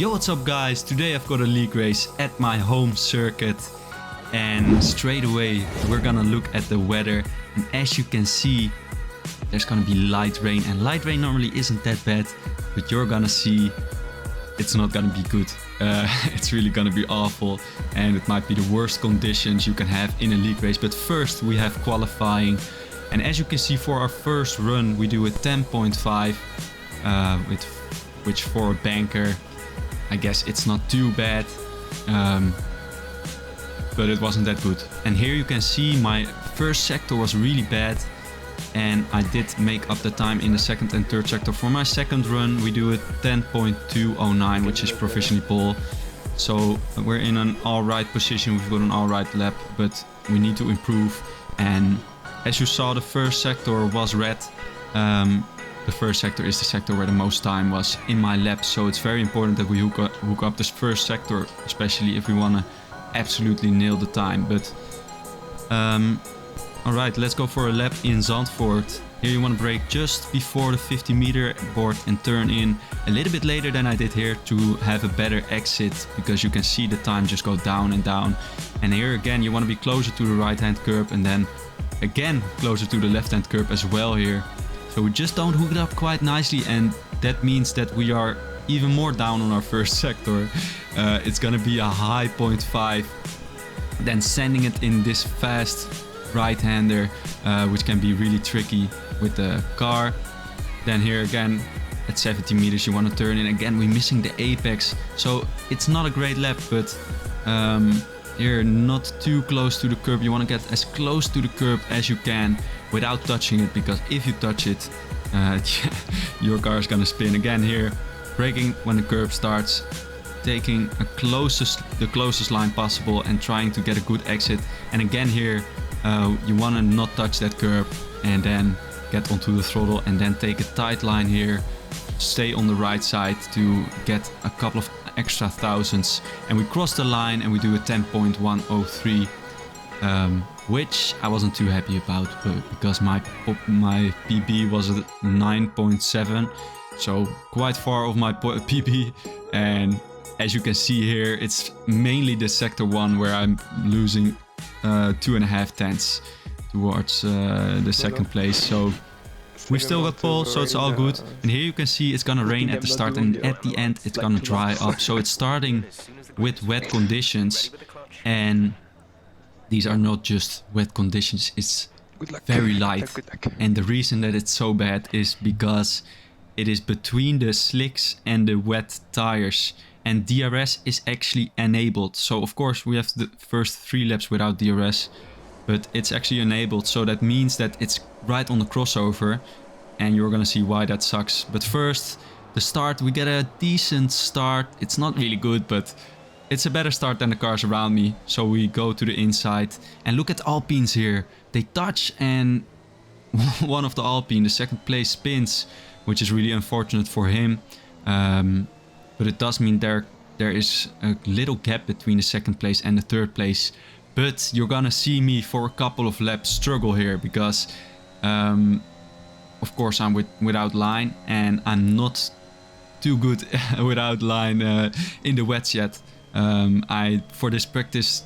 Yo, what's up guys? Today I've got a league race at my home circuit and straight away we're gonna look at the weather, and as you can see there's gonna be light rain, and light rain normally isn't that bad, but you're gonna see it's not gonna be good. It's really gonna be awful, and it might be the worst conditions you can have in a league race. But first we have qualifying, and as you can see for our first run we do a 10.5 which for a banker I guess it's not too bad, but it wasn't that good. And here you can see my first sector was really bad, and I did make up the time in the second and third sector. For my second run we do a 10.209, which is provisionally pole, so we're in an alright position. We've got an alright lap, but we need to improve. And as you saw, the first sector was red. The first sector is the sector where the most time was in my lap, so it's very important that we hook up this first sector, especially if we want to absolutely nail the time. But alright, let's go for a lap in Zandvoort. Here you want to brake just before the 50-meter board and turn in a little bit later than I did here to have a better exit, because you can see the time just go down and down. And here again you want to be closer to the right hand curb, and then again closer to the left hand curb as well here. So we just don't hook it up quite nicely, and that means that we are even more down on our first sector. It's gonna be a high 0.5, then sending it in this fast right-hander, which can be really tricky with the car. Then here again at 70 meters you want to turn in. Again we're missing the apex, so it's not a great lap, but here not too close to the curb. You want to get as close to the curb as you can without touching it, because if you touch it your car is gonna spin. Again here braking when the curb starts, taking the closest line possible and trying to get a good exit. And again here you want to not touch that curb and then get onto the throttle, and then take a tight line here, stay on the right side to get a couple of extra thousandths. And we cross the line and we do a 10.103, which I wasn't too happy about, because my PB was at 9.7, so quite far off my PB. And as you can see here, it's mainly the sector 1 where I'm losing 2.5 tenths towards the second place. So we still got pole, so it's all good. And here you can see it's gonna rain at the start, and at the end it's gonna dry up. So it's starting with wet conditions, and these are not just wet conditions, it's very light. And the reason that it's so bad is because it is between the slicks and the wet tires, and DRS is actually enabled. So of course we have the first 3 laps without DRS, but it's actually enabled, so that means that it's right on the crossover, and you're gonna see why that sucks. But first, the start, we get a decent start. It's not really good, but it's a better start than the cars around me. So we go to the inside, and look at Alpines here. They touch, and one of the Alpine, the second place, spins, which is really unfortunate for him. But it does mean there is a little gap between the second place and the third place. But you're gonna see me for a couple of laps struggle here, because of course I'm without line, and I'm not too good without line in the wets yet. I for this practice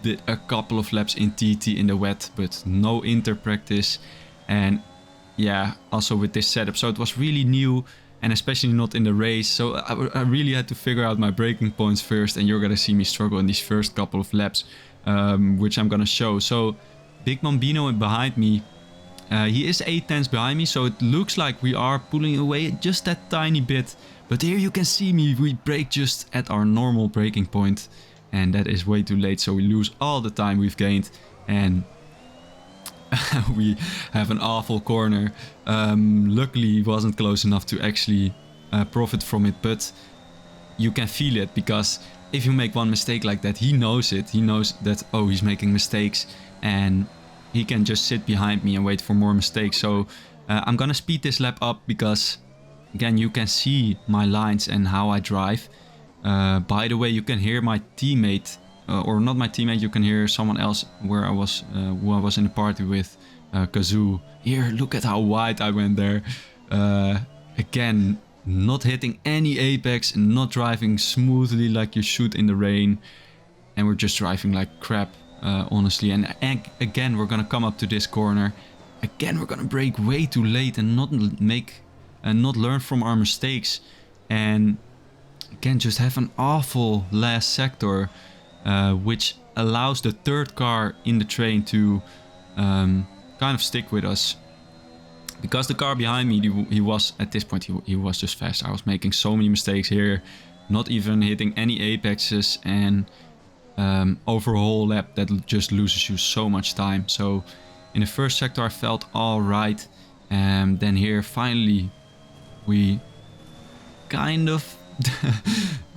did a couple of laps in TT in the wet, but no inter practice. And yeah, also with this setup, so it was really new, and especially not in the race. So I really had to figure out my braking points first, and you're gonna see me struggle in these first couple of laps, which I'm gonna show. So Big Bambino behind me, he is 8 tenths behind me, so it looks like we are pulling away just that tiny bit. But here you can see me, we brake just at our normal braking point, and that is way too late, so we lose all the time we've gained, and we have an awful corner. Luckily it wasn't close enough to actually profit from it, but you can feel it, because if you make one mistake like that, he knows it. He knows that, oh, he's making mistakes, and he can just sit behind me and wait for more mistakes. So I'm gonna speed this lap up, because again you can see my lines and how I drive. By the way, you can hear my teammate, or not my teammate, you can hear someone else where I was, who I was in the party with, Kazoo. Here, look at how wide I went there. Again, not hitting any apex and not driving smoothly like you should in the rain. And we're just driving like crap, honestly. And again, we're gonna come up to this corner. Again, we're gonna brake way too late and not learn from our mistakes. And again, just have an awful last sector, which allows the third car in the train to kind of stick with us. Because the car behind me, he was, at this point, he was just fast. I was making so many mistakes here, not even hitting any apexes, and over a whole lap that just loses you so much time. So in the first sector I felt alright, and then here finally we kind of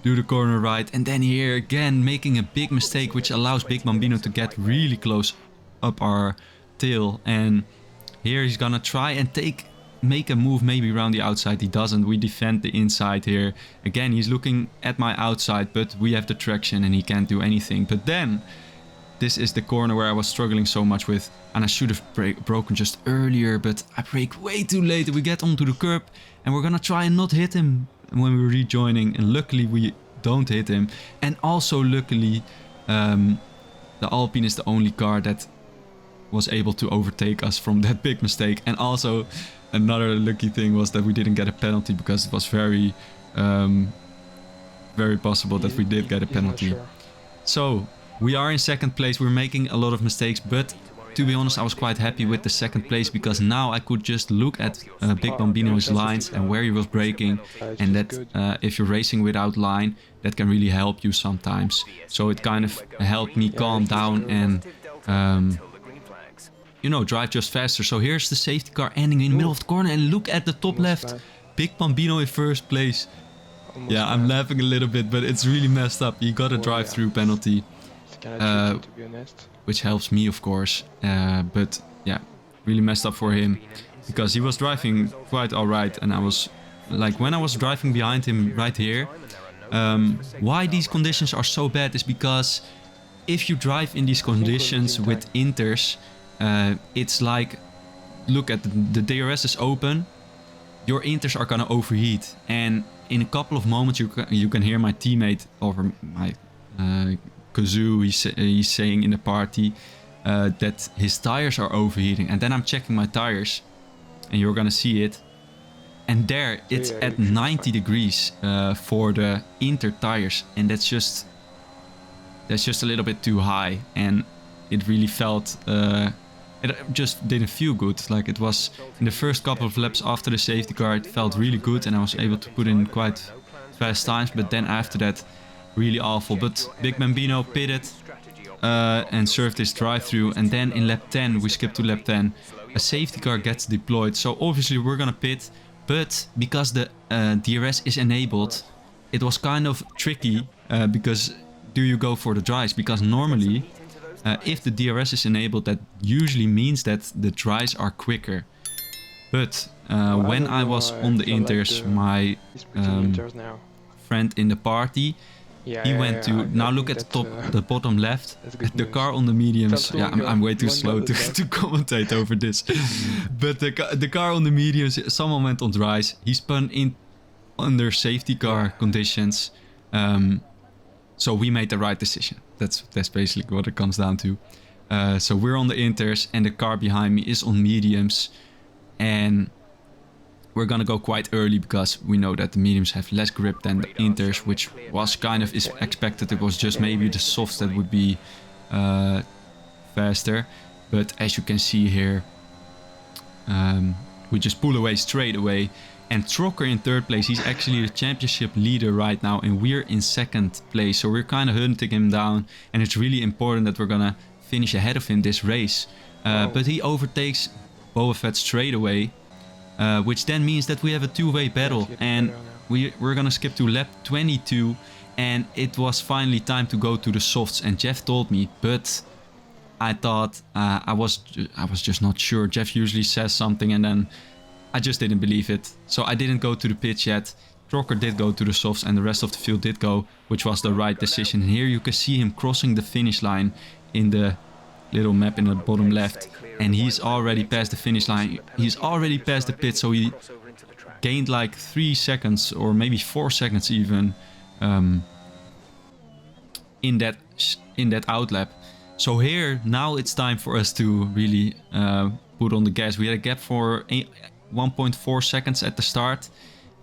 do the corner right, and then here again making a big mistake which allows Big Bambino to get really close up our tail. And here he's gonna try and make a move maybe around the outside. He doesn't. We defend the inside here. Again, he's looking at my outside, but we have the traction and he can't do anything. But then this is the corner where I was struggling so much with, and I should have broken just earlier, but I brake way too late. We get onto the curb and we're gonna try and not hit him when we're rejoining, and luckily we don't hit him. And also luckily the Alpine is the only car that was able to overtake us from that big mistake. And also another lucky thing was that we didn't get a penalty, because it was very possible that we did get a penalty. So we are in second place. We're making a lot of mistakes, but to be honest, I was quite happy with the second place, because now I could just look at Big Bambino's lines and where he was braking, and that if you're racing without line, that can really help you sometimes. So it kind of helped me calm down and you know, drive just faster. So here's the safety car ending in the middle of the corner, and look at the top left, Big Bambino in first place. Yeah, I'm laughing a little bit, but it's really messed up. You got a drive-through penalty, which helps me, of course. But yeah, really messed up for him, because he was driving quite alright, and I was like, when I was driving behind him right here, why these conditions are so bad is because if you drive in these conditions with inters, it's like, look at the DRS is open, your inters are gonna overheat, and in a couple of moments you can hear my teammate over my kazoo, he's saying in the party that his tires are overheating, and then I'm checking my tires and you're gonna see it, and there it's at 90 degrees for the inter tires, and that's just a little bit too high, and it really felt it just didn't feel good. Like, it was in the first couple of laps after the safety car, it felt really good and I was able to put in quite fast times, but then after that, really awful. But Big Bambino pitted and served his drive-through, and then in lap 10, we skipped to lap 10, a safety car gets deployed. So obviously we're gonna pit, but because the DRS is enabled, it was kind of tricky, because do you go for the dries? Because normally, if the DRS is enabled, that usually means that the dries are quicker. But when I was on the inters, my friend in the party, he went to, now look at the bottom left, the car on the mediums. Yeah, I'm way too slow to commentate over this. But the car on the mediums, someone went on dries. He spun in under safety car conditions. So we made the right decision. That's basically what it comes down to. So we're on the inters and the car behind me is on mediums, and we're gonna go quite early because we know that the mediums have less grip than the inters, which was kind of expected. It was just maybe the softs that would be faster. But as you can see here, we just pull away straight away. And Trocker in third place, he's actually the championship leader right now, and we're in second place. So we're kind of hunting him down, and it's really important that we're gonna finish ahead of him this race. But he overtakes Boba Fett straight away, which then means that we have a two-way battle, and we're gonna skip to lap 22, and it was finally time to go to the softs. And Jeff told me, but I thought I was just not sure. Jeff usually says something and then I just didn't believe it. So I didn't go to the pits yet. Trocker did go to the softs and the rest of the field did go, which was the right decision. And here you can see him crossing the finish line in the little map in the bottom left. And he's already past the finish line. He's already past the pit, so he gained like 3 seconds or maybe 4 seconds even in that outlap. So here now it's time for us to really put on the gas. We had a gap for 1.4 seconds at the start,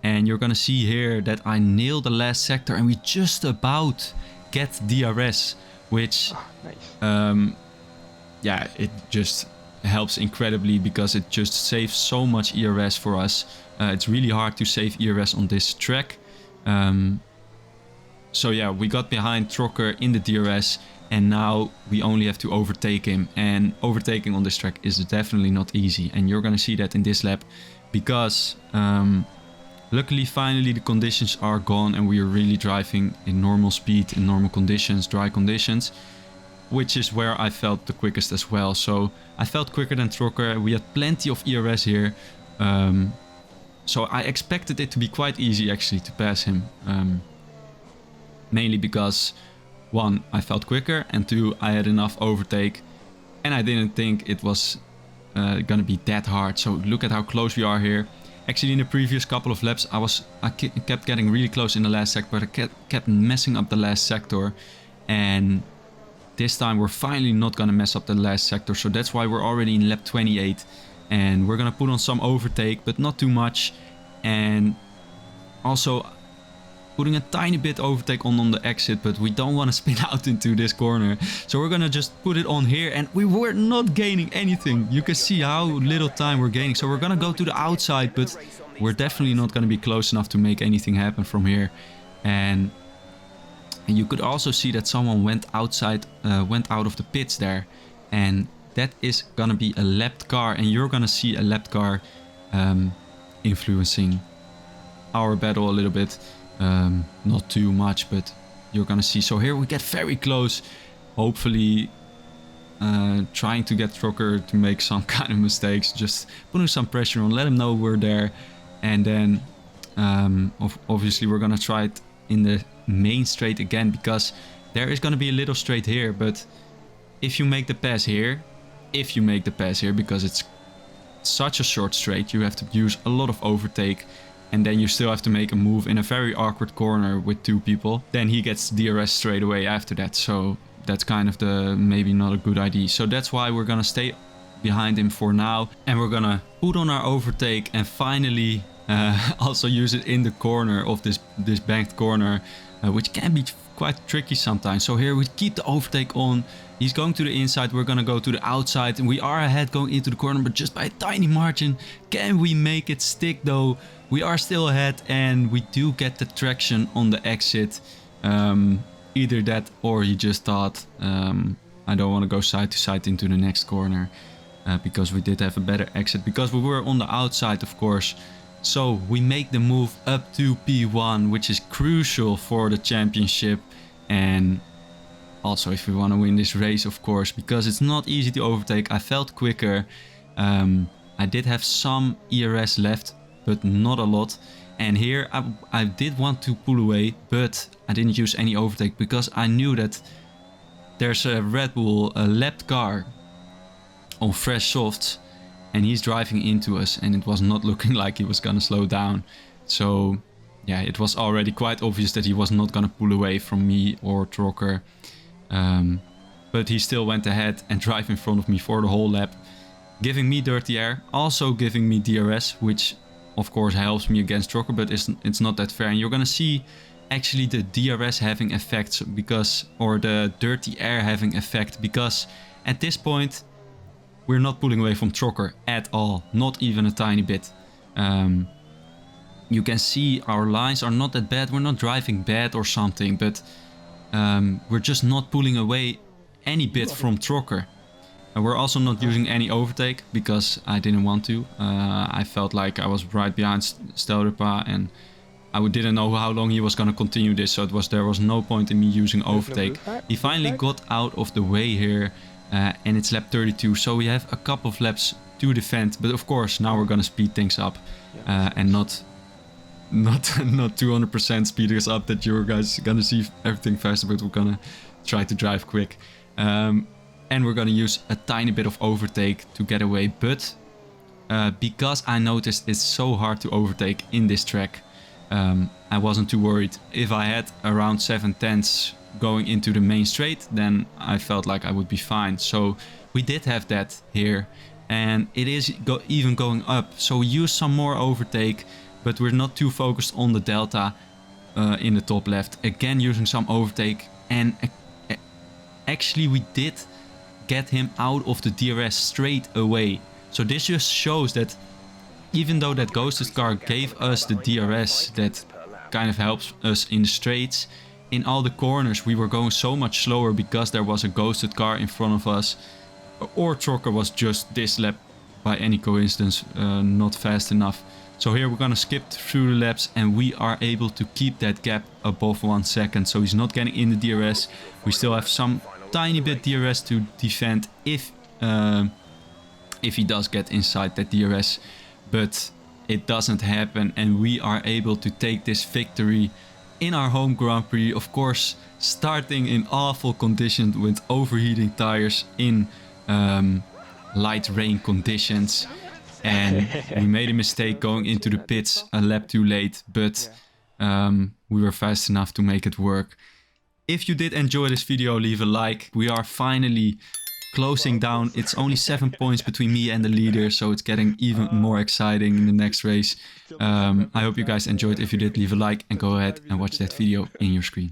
and you're gonna see here that I nailed the last sector and we just about get DRS, which yeah, it just helps incredibly because it just saves so much ERS for us. It's really hard to save ERS on this track. So yeah, we got behind Trocker in the DRS, and now we only have to overtake him. And overtaking on this track is definitely not easy, and you're gonna see that in this lap because luckily finally the conditions are gone and we are really driving in normal speed, in normal conditions, dry conditions, which is where I felt the quickest as well. So I felt quicker than Trocker. We had plenty of ERS here, so I expected it to be quite easy actually to pass him, mainly because 1, I felt quicker, and 2, I had enough overtake, and I didn't think it was gonna be that hard. So look at how close we are here. Actually, in the previous couple of laps, I kept getting really close in the last sector, but I kept messing up the last sector, and this time we're finally not gonna mess up the last sector. So that's why we're already in lap 28, and we're gonna put on some overtake, but not too much, and also putting a tiny bit overtake on the exit, but we don't want to spin out into this corner. So we're gonna just put it on here, and we were not gaining anything. You can see how little time we're gaining. So we're gonna go to the outside, but we're definitely not gonna be close enough to make anything happen from here. And you could also see that someone went outside, went out of the pits there, and that is gonna be a lapped car, and you're gonna see a lapped car influencing our battle a little bit. Not too much, but you're gonna see. So here we get very close, hopefully trying to get Trocker to make some kind of mistakes, just putting some pressure on, let him know we're there, and then obviously we're gonna try it in the main straight again, because there is gonna be a little straight here, but if you make the pass here, because it's such a short straight, you have to use a lot of overtake, and then you still have to make a move in a very awkward corner with 2 people. Then he gets DRS straight away after that. So that's kind of maybe not a good idea. So that's why we're gonna stay behind him for now. And we're gonna put on our overtake and finally also use it in the corner of this banked corner, which can be quite tricky sometimes. So here we keep the overtake on. He's going to the inside, we're gonna go to the outside, and we are ahead going into the corner, but just by a tiny margin. Can we make it stick though? We are still ahead, and we do get the traction on the exit. Either that, or he just thought, I don't want to go side to side into the next corner, because we did have a better exit, because we were on the outside, of course. So we make the move up to P1, which is crucial for the championship, and also if we want to win this race, of course, because it's not easy to overtake. I felt quicker. I did have some ERS left, but not a lot. And here I did want to pull away, but I didn't use any overtake because I knew that there's a Red Bull, a lapped car on fresh softs, and he's driving into us, and it was not looking like he was gonna slow down. So yeah, it was already quite obvious that he was not gonna pull away from me or Trocker. But he still went ahead and drive in front of me for the whole lap, giving me dirty air, also giving me DRS, which of course helps me against Trocker, but it's not that fair. And you're gonna see actually the DRS having effects, because, or the dirty air having effect, because at this point we're not pulling away from Trocker at all, not even a tiny bit. You can see our lines are not that bad, we're not driving bad or something, but we're just not pulling away any bit from Trocker. And we're also not using any overtake because I didn't want to. I felt like I was right behind Stelrupa, and I didn't know how long he was going to continue this, so there was no point in me using overtake. He finally got out of the way here, and it's lap 32, so we have a couple of laps to defend. But of course, now we're going to speed things up, and not 200% speed us up that you guys gonna see everything faster, but we're gonna try to drive quick. And we're gonna use a tiny bit of overtake to get away, but because I noticed it's so hard to overtake in this track. I wasn't too worried. If I had around 7/10 going into the main straight, then I felt like I would be fine. So we did have that here, and it is even going up. So we use some more overtake, but we're not too focused on the delta in the top left. Again, using some overtake, and actually we did get him out of the DRS straight away. So this just shows that even though that ghosted car gave us the DRS that kind of helps us in the straights, in all the corners we were going so much slower because there was a ghosted car in front of us, or Trocker was just this lap by any coincidence not fast enough. So here we're gonna skip through the laps, and we are able to keep that gap above 1 second. So he's not getting in the DRS. We still have some tiny bit DRS to defend if he does get inside that DRS, but it doesn't happen, and we are able to take this victory in our home Grand Prix. Of course, starting in awful conditions with overheating tires in light rain conditions, and we made a mistake going into the pits a lap too late, but we were fast enough to make it work. If you did enjoy this video, leave a like. We are finally closing down. It's only 7 points between me and the leader, so it's getting even more exciting in the next race. I hope you guys enjoyed. If you did, leave a like and go ahead and watch that video in your screen.